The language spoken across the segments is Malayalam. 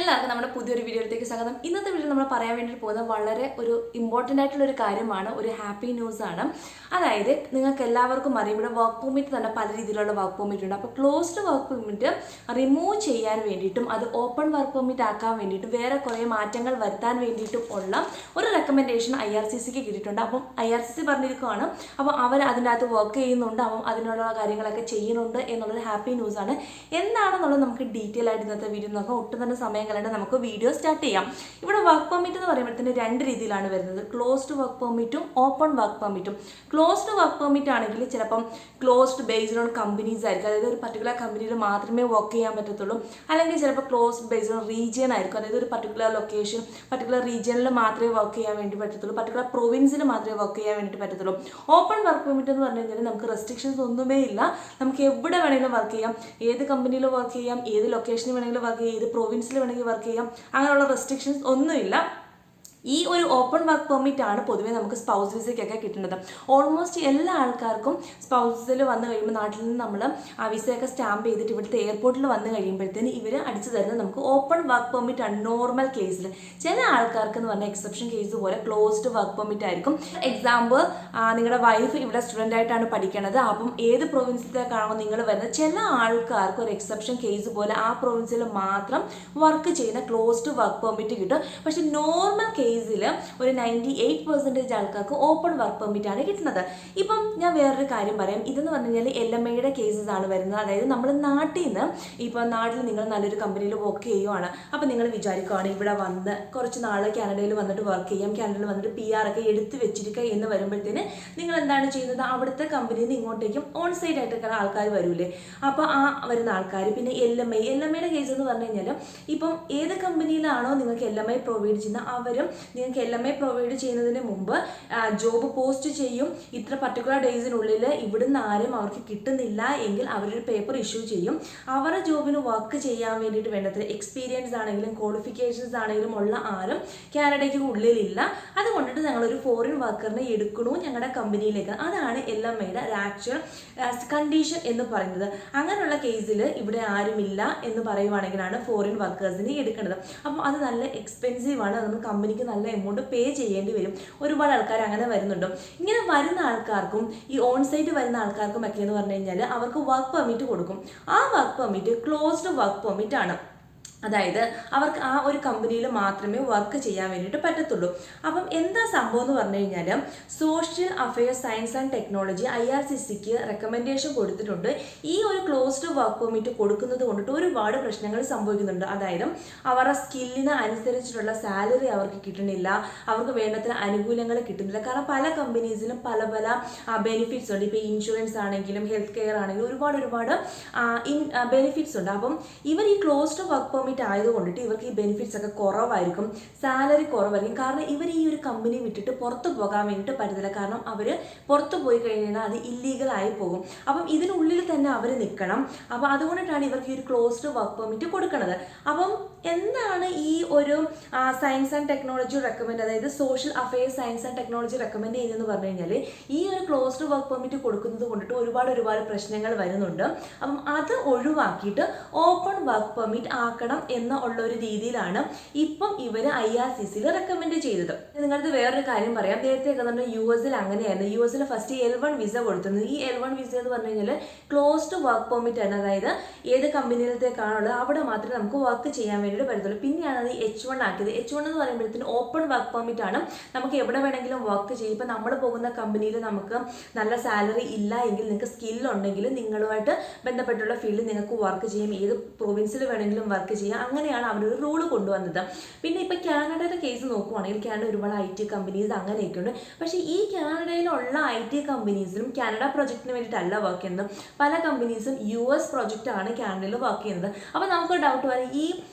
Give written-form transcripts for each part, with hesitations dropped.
എല്ലാവർക്കും നമ്മുടെ പുതിയൊരു വീഡിയോയിലേക്ക് സ്വാഗതം. ഇന്നത്തെ വീഡിയോ നമ്മൾ പറയാൻ വേണ്ടി പോകുന്നത് വളരെ ഒരു ഇമ്പോർട്ടൻ്റ് ആയിട്ടുള്ള ഒരു കാര്യമാണ്, ഒരു ഹാപ്പി ന്യൂസ് ആണ്. അതായത് നിങ്ങൾക്ക് എല്ലാവർക്കും അറിയാം, ഇവിടെ വർക്ക് പെർമിറ്റ് തന്നെ പല രീതിയിലുള്ള വർക്ക് പെർമിറ്റ് ഉണ്ട്. അപ്പോൾ ക്ലോസ്ഡ് വർക്ക് പെർമിറ്റ് റിമൂവ് ചെയ്യാൻ വേണ്ടിയിട്ടും അത് ഓപ്പൺ വർക്ക് പെർമിറ്റ് ആക്കാൻ വേണ്ടിയിട്ടും വേറെ കുറേ മാറ്റങ്ങൾ വരുത്താൻ വേണ്ടിയിട്ടും ഉള്ള ഒരു റെക്കമെൻഡേഷൻ IRCCക്ക് കിട്ടിയിട്ടുണ്ട്. അപ്പം IRCC പറഞ്ഞിരിക്കുകയാണ്, അപ്പോൾ അവർ അതിൻ്റെ അകത്ത് വർക്ക് ചെയ്യുന്നുണ്ട്, അപ്പം അതിനുള്ള കാര്യങ്ങളൊക്കെ ചെയ്യുന്നുണ്ട് എന്നുള്ളൊരു ഹാപ്പി ന്യൂസാണ്. എന്താണെന്നുള്ളത് നമുക്ക് ഡീറ്റെയിൽ ആയിട്ട് ഇന്നത്തെ വീഡിയോ നോക്കാം. ഒട്ടും തന്നെ സമയം കളയാണ്ട് നമുക്ക് വീഡിയോ സ്റ്റാർട്ട് ചെയ്യാം. ഇവിടെ വർക്ക് പെർമിറ്റ് എന്ന് പറയുമ്പോഴത്തേന് രണ്ട് രീതിയിലാണ് വരുന്നത്, ക്ലോസ്ഡ് വർക്ക് പെർമിറ്റും ഓപ്പൺ വർക്ക് പെർമിറ്റും. ക്ലോസ്ഡ് വർക്ക് പെർമിറ്റ് ആണെങ്കിൽ ചിലപ്പം ക്ലോസ്ഡ് ബേസ്ഡ് ഓൺ കമ്പനീസ് ആയിരിക്കും, അതായത് ഒരു പർട്ടിക്കുലർ കമ്പനിയിൽ മാത്രമേ വർക്ക് ചെയ്യാൻ പറ്റത്തുള്ളൂ. അല്ലെങ്കിൽ ചിലപ്പോൾ ക്ലോസ്ഡ് ബേസ്ഡ് ഓൺ റീജിയൻ ആയിരിക്കും, അതായത് ഒരു പർട്ടിക്കുലർ ലൊക്കേഷൻ പർട്ടിക്കുലർ റീജിയനിൽ മാത്രമേ വർക്ക് ചെയ്യാൻ വേണ്ടി പറ്റത്തുള്ളൂ, പർട്ടിക്കുലർ പ്രൊവിൻസിൽ മാത്രമേ വർക്ക് ചെയ്യാൻ വേണ്ടി പറ്റത്തുള്ളൂ. ഓപ്പൺ വർക്ക് പെർമിറ്റ് എന്ന് പറഞ്ഞു കഴിഞ്ഞാൽ നമുക്ക് റെസ്ട്രിക്ഷൻസ് ഒന്നുമേ ഇല്ല, നമുക്ക് എവിടെ വേണമെങ്കിലും വർക്ക് ചെയ്യാം, ഏത് കമ്പനിയിൽ വർക്ക് ചെയ്യാം, ഏത് ലൊക്കേഷനിൽ വേണമെങ്കിലും വർക്ക് ചെയ്യാം, ഏത് പ്രൊവിൻസിൽ വേണമെങ്കിൽ വർക്ക് ചെയ്യാം, അങ്ങനെയുള്ള റെസ്ട്രിക്ഷൻസ് ഒന്നുമില്ല. ഈ ഒരു ഓപ്പൺ വർക്ക് പെർമിറ്റ് ആണ് പൊതുവേ നമുക്ക് സ്പൗസ് വിസയ്ക്കൊക്കെ കിട്ടുന്നത്. ഓൾമോസ്റ്റ് എല്ലാ ആൾക്കാർക്കും സ്പൗസിൽ വന്നു കഴിയുമ്പോൾ നാട്ടിൽ നിന്ന് നമ്മൾ ആ വിസയൊക്കെ സ്റ്റാമ്പ് ചെയ്തിട്ട് ഇവിടുത്തെ എയർപോർട്ടിൽ വന്നു കഴിയുമ്പോഴത്തേന് ഇവർ അടിച്ചു തരുന്നത് നമുക്ക് ഓപ്പൺ വർക്ക് പെർമിറ്റ് ആണ്. നോർമൽ കേസിൽ ചില ആൾക്കാർക്ക് എന്ന് പറഞ്ഞാൽ എക്സെപ്ഷൻ കേസ് പോലെ ക്ലോസ്ഡ് വർക്ക് പെർമിറ്റ് ആയിരിക്കും. എക്സാമ്പിൾ, നിങ്ങളുടെ വൈഫ് ഇവിടെ സ്റ്റുഡൻ്റ് ആയിട്ടാണ് പഠിക്കുന്നത്, അപ്പം ഏത് പ്രൊവിൻസിലേക്കാണോ നിങ്ങൾ വരുന്നത്, ചില ആൾക്കാർക്ക് ഒരു എക്സെപ്ഷൻ കേസ് പോലെ ആ പ്രൊവിൻസിൽ മാത്രം വർക്ക് ചെയ്യുന്ന ക്ലോസ്ഡ് വർക്ക് പെർമിറ്റ് കിട്ടും. പക്ഷെ നോർമൽ കേസിൽ ഒരു 98% ആൾക്കാർക്ക് ഓപ്പൺ വർക്ക് പെർമിറ്റ് ആണ് കിട്ടുന്നത്. ഇപ്പം ഞാൻ വേറൊരു കാര്യം പറയാം, ഇതെന്ന് പറഞ്ഞു കഴിഞ്ഞാൽ LMAയുടെ കേസസ് ആണ് വരുന്നത്. അതായത് നമ്മൾ നാട്ടിൽ നിന്ന് ഇപ്പം നാട്ടിൽ നിങ്ങൾ നല്ലൊരു കമ്പനിയിൽ വർക്ക് ചെയ്യുവാണ്, അപ്പം നിങ്ങൾ വിചാരിക്കുകയാണ് ഇവിടെ വന്ന് കുറച്ച് നാൾ കാനഡയിൽ വന്നിട്ട് വർക്ക് ചെയ്യാം, കാനഡയിൽ വന്നിട്ട് PR ഒക്കെ എടുത്ത് വെച്ചിരിക്കുക എന്ന് വരുമ്പോഴത്തേന് നിങ്ങൾ എന്താണ് ചെയ്യുന്നത്, അവിടുത്തെ കമ്പനിയിൽ നിന്ന് ഇങ്ങോട്ടേക്കും ഓൺ സൈറ്റ് ആയിട്ടൊക്കെ ആൾക്കാർ വരൂലേ. അപ്പോൾ ആ വരുന്ന ആൾക്കാർ പിന്നെ LMAയുടെ കേസ് എന്ന് പറഞ്ഞു കഴിഞ്ഞാൽ ഇപ്പം ഏത് കമ്പനിയിലാണോ നിങ്ങൾക്ക് LMA പ്രൊവൈഡ് ചെയ്യുന്നത് അവരും നിങ്ങൾക്ക് LMA പ്രൊവൈഡ് ചെയ്യുന്നതിന് മുമ്പ് ജോബ് പോസ്റ്റ് ചെയ്യും. ഇത്ര പർട്ടിക്കുലർ ഡേയ്സിനുള്ളിൽ ഇവിടുന്ന് ആരും അവർക്ക് കിട്ടുന്നില്ല എങ്കിൽ അവരൊരു പേപ്പർ ഇഷ്യൂ ചെയ്യും. അവരുടെ ജോബിന് വർക്ക് ചെയ്യാൻ വേണ്ടിയിട്ട് വേണ്ടത്ര എക്സ്പീരിയൻസ് ആണെങ്കിലും ക്വാളിഫിക്കേഷൻസ് ആണെങ്കിലും ഉള്ള ആരും കാനഡയ്ക്ക് ഉള്ളിലില്ല. അതുകൊണ്ടിട്ട് ഞങ്ങളൊരു ഫോറിൻ വർക്കറിനെ എടുക്കണു ഞങ്ങളുടെ കമ്പനിയിലേക്ക്. അതാണ് LMAയുടെ ആക്ച്വൽ കണ്ടീഷൻ എന്ന് പറയുന്നത്. അങ്ങനെയുള്ള കേസിൽ ഇവിടെ ആരുമില്ല എന്ന് പറയുവാണെങ്കിലാണ് ഫോറിൻ വർക്കേഴ്സിനെ എടുക്കുന്നത്. അപ്പം അത് നല്ല എക്സ്പെൻസീവാണ്, നമ്മൾ കമ്പനിക്ക് നല്ല എമൗണ്ട് പേ ചെയ്യേണ്ടി വരും. ഒരുപാട് ആൾക്കാർ അങ്ങനെ വരുന്നുണ്ട്. ഇങ്ങനെ വരുന്ന ആൾക്കാർക്കും ഈ ഓൺ സൈറ്റ് വരുന്ന ആൾക്കാർക്കും ഒക്കെ എന്ന് പറഞ്ഞു കഴിഞ്ഞാൽ അവർക്ക് വർക്ക് പെർമിറ്റ് കൊടുക്കും. ആ work permit closed work permit ആണ്, അതായത് അവർക്ക് ആ ഒരു കമ്പനിയിൽ മാത്രമേ വർക്ക് ചെയ്യാൻ വേണ്ടിയിട്ട് പറ്റത്തുള്ളൂ. അപ്പം എന്താ സംഭവം എന്ന് പറഞ്ഞു കഴിഞ്ഞാൽ social affairs science and technology IRCCക്ക് റെക്കമെൻഡേഷൻ കൊടുത്തിട്ടുണ്ട്. ഈ ഒരു ക്ലോസ്ഡ് വർക്ക് പെർമിറ്റ് കൊടുക്കുന്നത് കൊണ്ടിട്ട് ഒരുപാട് പ്രശ്നങ്ങൾ സംഭവിക്കുന്നുണ്ട്. അതായത് അവരുടെ സ്കില്ലിന് അനുസരിച്ചിട്ടുള്ള സാലറി അവർക്ക് കിട്ടുന്നില്ല, അവർക്ക് വേണ്ടത്ര ആനുകൂല്യങ്ങൾ കിട്ടുന്നില്ല. കാരണം പല കമ്പനീസിലും പല പല ബെനിഫിറ്റ്സ് ഉണ്ട്. ഇപ്പോൾ ഇൻഷുറൻസ് ആണെങ്കിലും ഹെൽത്ത് കെയർ ആണെങ്കിലും ഒരുപാട് ബെനിഫിറ്റ്സ് ഉണ്ട്. അപ്പം ഇവർ ഈ ക്ലോസ്ഡ് വർക്ക് പെർമിറ്റ് ആയതുകൊണ്ടിട്ട് ഇവർക്ക് ഈ ബെനിഫിറ്റ്സ് ഒക്കെ കുറവായിരിക്കും, സാലറി കുറവായിരിക്കും. കാരണം ഇവർ ഈ ഒരു കമ്പനി വിട്ടിട്ട് പുറത്ത് പോകാൻ വേണ്ടിയിട്ട് പറ്റത്തില്ല. കാരണം അവർ പുറത്ത് പോയി കഴിഞ്ഞാൽ അത് ഇല്ലീഗലായി പോകും. അപ്പം ഇതിനുള്ളിൽ തന്നെ അവർ നിൽക്കണം. അപ്പം അതുകൊണ്ടിട്ടാണ് ഇവർക്ക് ഈ ഒരു ക്ലോസ്ഡ് വർക്ക് പെർമിറ്റ് കൊടുക്കുന്നത്. അപ്പം എന്താണ് ഈ ഒരു സയൻസ് ആൻഡ് ടെക്നോളജി റെക്കമെൻഡ്, അതായത് social affairs science and technology recommend ചെയ്തെന്ന് പറഞ്ഞു കഴിഞ്ഞാൽ ഈ ഒരു ക്ലോസ്ഡ് വർക്ക് പെർമിറ്റ് കൊടുക്കുന്നത് കൊണ്ടിട്ട് ഒരുപാട് പ്രശ്നങ്ങൾ വരുന്നുണ്ട്. അപ്പം അത് ഒഴിവാക്കിയിട്ട് ഓപ്പൺ വർക്ക് പെർമിറ്റ് ആക്കണം എന്ന ഉള്ള ഒരു രീതിയിലാണ് ഇപ്പം ഇവർ IRCCയിൽ റെക്കമെൻഡ് ചെയ്തത്. നിങ്ങൾക്ക് വേറൊരു കാര്യം പറയാം, നേരത്തെ പറഞ്ഞാൽ US അങ്ങനെയായിരുന്നു. US ഫസ്റ്റ് L1 വിസ കൊടുത്തിരുന്നത്. ഈ L1 വിസ എന്ന് പറഞ്ഞു കഴിഞ്ഞാൽ ക്ലോസ്ഡ് വർക്ക് പെർമിറ്റ് ആണ്, അതായത് ഏത് കമ്പനിയിലത്തേക്കാണുള്ളത് അവിടെ മാത്രമേ നമുക്ക് വർക്ക് ചെയ്യാൻ വേണ്ടിയിട്ട് പറ്റത്തുള്ളൂ. പിന്നെയാണ് അത് H1 ആക്കിയത്. H1 എന്ന് പറയുമ്പോഴത്തേന് ഓപ്പൺ വർക്ക് പെർമിറ്റ് ആണ്, നമുക്ക് എവിടെ വേണമെങ്കിലും വർക്ക് ചെയ്യും. ഇപ്പം നമ്മൾ പോകുന്ന കമ്പനിയിൽ നമുക്ക് നല്ല സാലറി ഇല്ല എങ്കിൽ നിങ്ങൾക്ക് സ്കില്ലുണ്ടെങ്കിൽ നിങ്ങളുമായിട്ട് ബന്ധപ്പെട്ടുള്ള ഫീൽഡിൽ നിങ്ങൾക്ക് വർക്ക് ചെയ്യാം, ഏത് പ്രൊവിൻസിൽ വേണമെങ്കിലും വർക്ക് ചെയ്യാം. അങ്ങനെയാണ് അവരൊരു റൂള് കൊണ്ടുവന്നത്. പിന്നെ ഇപ്പം കാനഡയുടെ കേസ് നോക്കുവാണെങ്കിൽ കാനഡ ഒരുപാട് IT കമ്പനീസ് അങ്ങനെയൊക്കെ ഉണ്ട്. പക്ഷേ ഈ കാനഡയിലുള്ള IT കമ്പനീസിലും കാനഡ പ്രൊജക്റ്റിന് വേണ്ടിയിട്ടല്ല വർക്ക് ചെയ്യുന്നത്. പല കമ്പനീസും US പ്രൊജക്റ്റാണ് കാനഡയിൽ വർക്ക് ചെയ്യുന്നത്. അപ്പോൾ നമുക്ക് ഡൗട്ട് വരാം, ഈ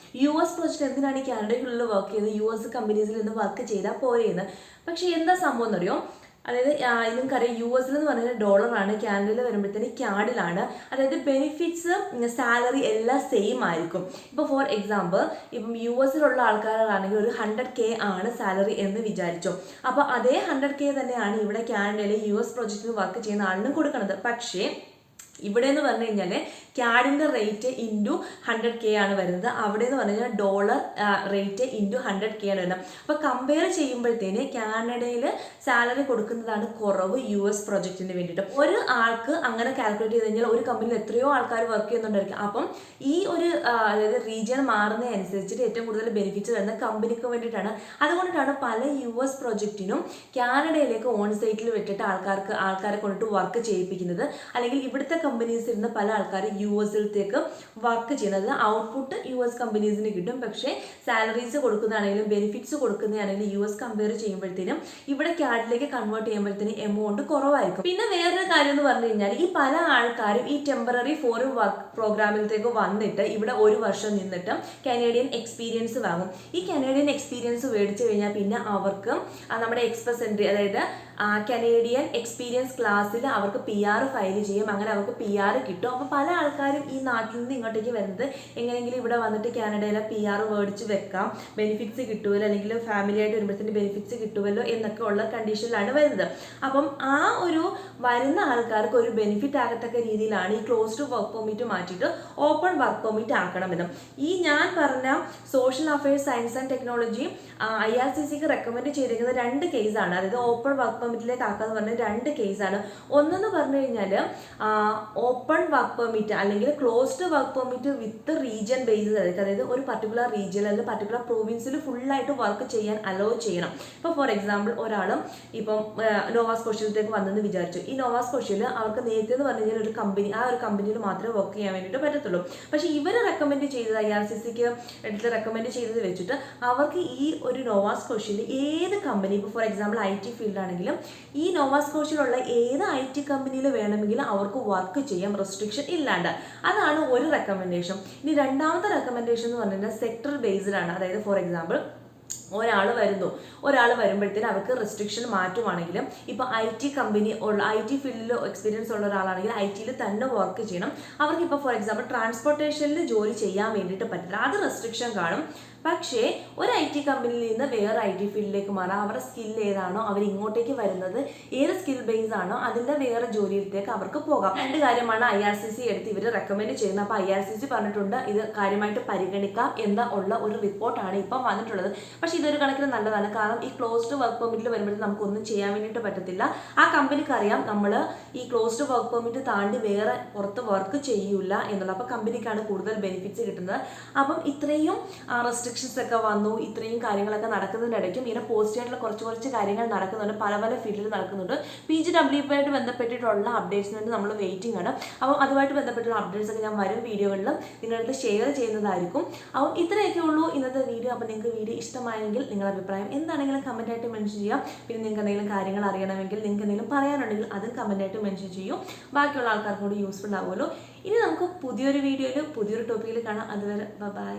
US പ്രൊജക്റ്റ് എന്തിനാണ് ഈ കാനഡയ്ക്കുള്ളിൽ വർക്ക് ചെയ്യുന്നത്, US കമ്പനീസിൽ നിന്ന് വർക്ക് ചെയ്താൽ പോരെയെന്ന്. പക്ഷേ എന്താ സംഭവം എന്നറിയോ, അതായത് നിങ്ങൾക്കറിയാം US എന്ന് പറയുന്നത് ഡോളറാണ്, കാനഡയിൽ വരുമ്പോഴത്തേന് ക്യാഡിലാണ്. അതായത് ബെനിഫിറ്റ്സ് സാലറി എല്ലാം സെയിം ആയിരിക്കും. ഇപ്പോൾ ഫോർ എക്സാമ്പിൾ ഇപ്പം US ആൾക്കാരാണെങ്കിൽ ഒരു 100K ആണ് സാലറി എന്ന് വിചാരിച്ചോ. അപ്പോൾ അതേ 100K തന്നെയാണ് ഇവിടെ കാനഡയിലെ US പ്രൊജക്റ്റിൽ വർക്ക് ചെയ്യുന്ന ആളിനും കൊടുക്കുന്നത്. പക്ഷേ ഇവിടെ എന്ന് പറഞ്ഞു കഴിഞ്ഞാൽ CAD-ന്റെ റേറ്റ് ഇൻറ്റു 100K ആണ് വരുന്നത്. അവിടെ എന്ന് പറഞ്ഞു കഴിഞ്ഞാൽ ഡോളർ റേറ്റ് ഇൻറ്റു 100K ആണ് വരുന്നത്. അപ്പോൾ കമ്പയർ ചെയ്യുമ്പോഴത്തേന് കാനഡയിൽ സാലറി കൊടുക്കുന്നതാണ് കുറവ് US പ്രൊജക്റ്റിന് വേണ്ടിയിട്ട്. ഒരു ആൾക്ക് അങ്ങനെ കാൽക്കുലേറ്റ് ചെയ്ത് കഴിഞ്ഞാൽ ഒരു കമ്പനിയിൽ എത്രയോ ആൾക്കാർ വർക്ക് ചെയ്യുന്നുണ്ടായിരിക്കും. അപ്പം ഈ ഒരു അതായത് റീജിയൻ മാറുന്നതനുസരിച്ചിട്ട് ഏറ്റവും കൂടുതൽ ബെനിഫിറ്റ്സ് വരുന്ന കമ്പനിക്ക് വേണ്ടിയിട്ടാണ്. അതുകൊണ്ടിട്ടാണ് പല US പ്രൊജക്റ്റിനും കാനഡയിലേക്ക് ഓൺ സൈറ്റിൽ വിട്ടിട്ട് ആൾക്കാരെ കൊണ്ടിട്ട് വർക്ക് ചെയ്യിപ്പിക്കുന്നത്. അല്ലെങ്കിൽ ഇവിടുത്തെ കമ്പനീസ് ഇരുന്ന് പല ആൾക്കാർ US-ലേക്ക് വർക്ക് ചെയ്യുന്നത്. ഔട്ട്പുട്ട് US കമ്പനീസിന് കിട്ടും, പക്ഷേ സാലറീസ് കൊടുക്കുന്നതാണെങ്കിലും ബെനിഫിറ്റ്സ് കൊടുക്കുന്നതാണെങ്കിലും US കമ്പയർ ചെയ്യുമ്പോഴത്തേനും ഇവിടെ CAD-ലേക്ക് കൺവേർട്ട് ചെയ്യുമ്പോഴത്തേനും എമൗണ്ട് കുറവായിരിക്കും. പിന്നെ വേറൊരു കാര്യം എന്ന് പറഞ്ഞു കഴിഞ്ഞാൽ ഈ പല ആൾക്കാരും ഈ ടെമ്പററി ഫോറിൻ വർക്ക് പ്രോഗ്രാമിലേക്ക് വന്നിട്ട് ഇവിടെ ഒരു വർഷം നിന്നിട്ട് കനേഡിയൻ എക്സ്പീരിയൻസ് വാങ്ങും. ഈ കനേഡിയൻ എക്സ്പീരിയൻസ് മേടിച്ചു കഴിഞ്ഞാൽ പിന്നെ അവർക്ക് നമ്മുടെ എക്സ്പ്രസ് എൻട്രി, അതായത് കനേഡിയൻ എക്സ്പീരിയൻസ് ക്ലാസ്സിൽ അവർക്ക് PR ഫയൽ ചെയ്യും. അങ്ങനെ അവർക്ക് PR കിട്ടും. അപ്പോൾ പല ആൾക്കാരും ഈ നാട്ടിൽ നിന്ന് ഇങ്ങോട്ടേക്ക് വരുന്നത് എങ്ങനെയെങ്കിലും ഇവിടെ വന്നിട്ട് കാനഡയിലെ PR മേടിച്ച് വെക്കാം, ബെനിഫിറ്റ്സ് കിട്ടുമല്ലോ, അല്ലെങ്കിൽ ഫാമിലി ആയിട്ട് വരുമ്പോഴത്തേന് ബെനിഫിറ്റ്സ് കിട്ടുമല്ലോ എന്നൊക്കെ ഉള്ള കണ്ടീഷനിലാണ് വരുന്നത്. അപ്പം ആ ഒരു വരുന്ന ആൾക്കാർക്ക് ഒരു ബെനിഫിറ്റ് ആകത്തക്ക രീതിയിലാണ് ഈ ക്ലോസ്ഡ് വർക്ക് പെർമിറ്റ് മാറ്റിയിട്ട് ഓപ്പൺ വർക്ക് പെർമിറ്റ് ആക്കണമെന്നും. ഈ ഞാൻ പറഞ്ഞ social affairs, science and technology IRCCക്ക് റെക്കമെൻഡ് ചെയ്തിരിക്കുന്ന 2 കേസാണ്. അതായത് ഓപ്പൺ വർക്ക് പെർമിറ്റിലേക്ക് ആക്കാന്ന് പറഞ്ഞ 2 കേസാണ്. ഒന്നെന്ന് പറഞ്ഞു കഴിഞ്ഞാൽ ഓപ്പൺ വർക്ക് പെർമിറ്റ് അല്ലെങ്കിൽ ക്ലോസ്ഡ് വർക്ക് പെർമിറ്റ് വിത്ത് റീജിയൻ ബേസ്ഡ്, അതായത് ഒരു പർട്ടിക്കുലർ റീജിയൻ അല്ലെങ്കിൽ പർട്ടിക്കുലർ പ്രൊവിൻസിൽ ഫുള്ളായിട്ട് വർക്ക് ചെയ്യാൻ അലോ ചെയ്യണം. ഇപ്പോൾ ഫോർ എക്സാമ്പിൾ ഒരാളും ഇപ്പം നോവാ സ്കോഷ്യയിലേക്ക് വന്നെന്ന് വിചാരിച്ചു. ഈ നോവാ സ്കോഷ്യയിൽ അവർക്ക് നേരത്തെ എന്ന് പറഞ്ഞു കഴിഞ്ഞാൽ ഒരു കമ്പനി, ആ ഒരു കമ്പനിയിൽ മാത്രമേ വർക്ക് ചെയ്യാൻ വേണ്ടിയിട്ട് പറ്റത്തുള്ളൂ. പക്ഷേ ഇവർ റെക്കമെൻഡ് ചെയ്തത് IRCCക്ക് എടുത്ത് റെക്കമെൻഡ് ചെയ്തത് വെച്ചിട്ട് അവർക്ക് ഈ ഒരു നോവാ സ്കോഷ്യയിൽ ഏത് കമ്പനി, ഇപ്പോൾ ഫോർ എക്സാമ്പിൾ IT ഫീൽഡ് ആണെങ്കിലും ഈ നോവാ സ്കോഷ്യയിലുള്ള ഏത് IT കമ്പനിയിൽ വേണമെങ്കിലും അവർക്ക് വർക്ക് ചെയ്യാം, റെസ്ട്രിക്ഷൻ ഇല്ലാണ്ട്. അതാണ് ഒരു റെക്കമെൻഡേഷൻ. ഇനി രണ്ടാമത്തെ റെക്കമെൻഡേഷൻ എന്ന് പറഞ്ഞാൽ സെക്ടർ ബേസ്ഡ് ആണ്. അതായത് ഫോർ എക്സാമ്പിൾ ഒരാൾ വരുമ്പോഴത്തേന് അവർക്ക് റെസ്ട്രിക്ഷൻ മാറ്റുവാണെങ്കിലും ഇപ്പോൾ IT കമ്പനി ഉള്ള IT ഫീൽഡിൽ എക്സ്പീരിയൻസ് ഉള്ള ഒരാളാണെങ്കിൽ IT-യിൽ തന്നെ വർക്ക് ചെയ്യണം. അവർക്ക് ഇപ്പോൾ ഫോർ എക്സാമ്പിൾ ട്രാൻസ്പോർട്ടേഷനിൽ ജോലി ചെയ്യാൻ വേണ്ടിയിട്ട് പറ്റില്ല, അത് റെസ്ട്രിക്ഷൻ കാണും. പക്ഷേ ഒരു IT കമ്പനിയിൽ നിന്ന് വേറെ IT ഫീൽഡിലേക്ക് മാറാം. അവരുടെ സ്കിൽ ഏതാണോ, അവർ ഇങ്ങോട്ടേക്ക് വരുന്നത് ഏത് സ്കിൽ ബേസ് ആണോ അതിൻ്റെ വേറെ ജോലിയിലേക്ക് അവർക്ക് പോകാം. 2 കാര്യമാണ് IRCC എടുത്ത് ഇവർ റെക്കമെൻഡ് ചെയ്യുന്നത്. അപ്പോൾ IRCC പറഞ്ഞിട്ടുണ്ട് ഇത് കാര്യമായിട്ട് പരിഗണിക്കാം എന്ന ഉള്ള ഒരു റിപ്പോർട്ടാണ് ഇപ്പം വന്നിട്ടുള്ളത്. പക്ഷേ ഇതൊരു കണക്കിന് നല്ലതാണ്. കാരണം ഈ ക്ലോസ്ഡ് വർക്ക് പെർമിറ്റിൽ വരുമ്പോഴത്തേക്കും നമുക്കൊന്നും ചെയ്യാൻ വേണ്ടിയിട്ട് പറ്റത്തില്ല. ആ കമ്പനിക്ക് അറിയാം നമ്മൾ ഈ ക്ലോസ്ഡ് വർക്ക് പെർമിറ്റ് താണ്ടി വേറെ പുറത്ത് വർക്ക് ചെയ്യൂല എന്നുള്ളത്. അപ്പോൾ കമ്പനിക്കാണ് കൂടുതൽ ബെനിഫിറ്റ്സ് കിട്ടുന്നത്. അപ്പം ഇത്രയും റെസ്ട്രിക്ഷൻസ് ഒക്കെ വന്നു, ഇത്രയും കാര്യങ്ങളൊക്കെ നടക്കുന്നതിനിടയ്ക്കും ഇങ്ങനെ പോസിറ്റീവായിട്ടുള്ള കുറച്ച് കാര്യങ്ങൾ നടക്കുന്നുണ്ട്, പല ഫീൽഡിൽ നടക്കുന്നുണ്ട്. PGWP ആയിട്ട് ബന്ധപ്പെട്ടിട്ടുള്ള അപ്ഡേറ്റ്സിന് വേണ്ടി നമ്മൾ വെയിറ്റിംഗ് ആണ്. അപ്പം അതുമായിട്ട് ബന്ധപ്പെട്ടുള്ള അപ്ഡേറ്റ്സ് ഒക്കെ ഞാൻ വരും വീഡിയോകളിലും നിങ്ങളുടെ ഷെയർ ചെയ്യുന്നതായിരിക്കും. അപ്പം ഇത്രയൊക്കെ ഉള്ളൂ ഇന്നത്തെ വീഡിയോ. അപ്പോൾ നിങ്ങൾക്ക് വീഡിയോ ഇഷ്ടമായെങ്കിൽ നിങ്ങളുടെ അഭിപ്രായം എന്താണെങ്കിലും കമൻറ്റായിട്ട് മെൻഷൻ ചെയ്യാം. പിന്നെ നിങ്ങൾക്ക് എന്തെങ്കിലും കാര്യങ്ങൾ അറിയണമെങ്കിൽ, നിങ്ങൾക്ക് എന്തെങ്കിലും പറയാനുണ്ടെങ്കിൽ അതും കമൻറ്റായിട്ട് മെൻഷൻ ചെയ്യും. ബാക്കിയുള്ള ആൾക്കാർക്ക് കൂടി യൂസ്ഫുൾ ആവുമല്ലോ. ഇനി നമുക്ക് പുതിയൊരു വീഡിയോയിൽ പുതിയൊരു ടോപ്പിക്കിൽ കാണാം. അതുവരെ ബൈ.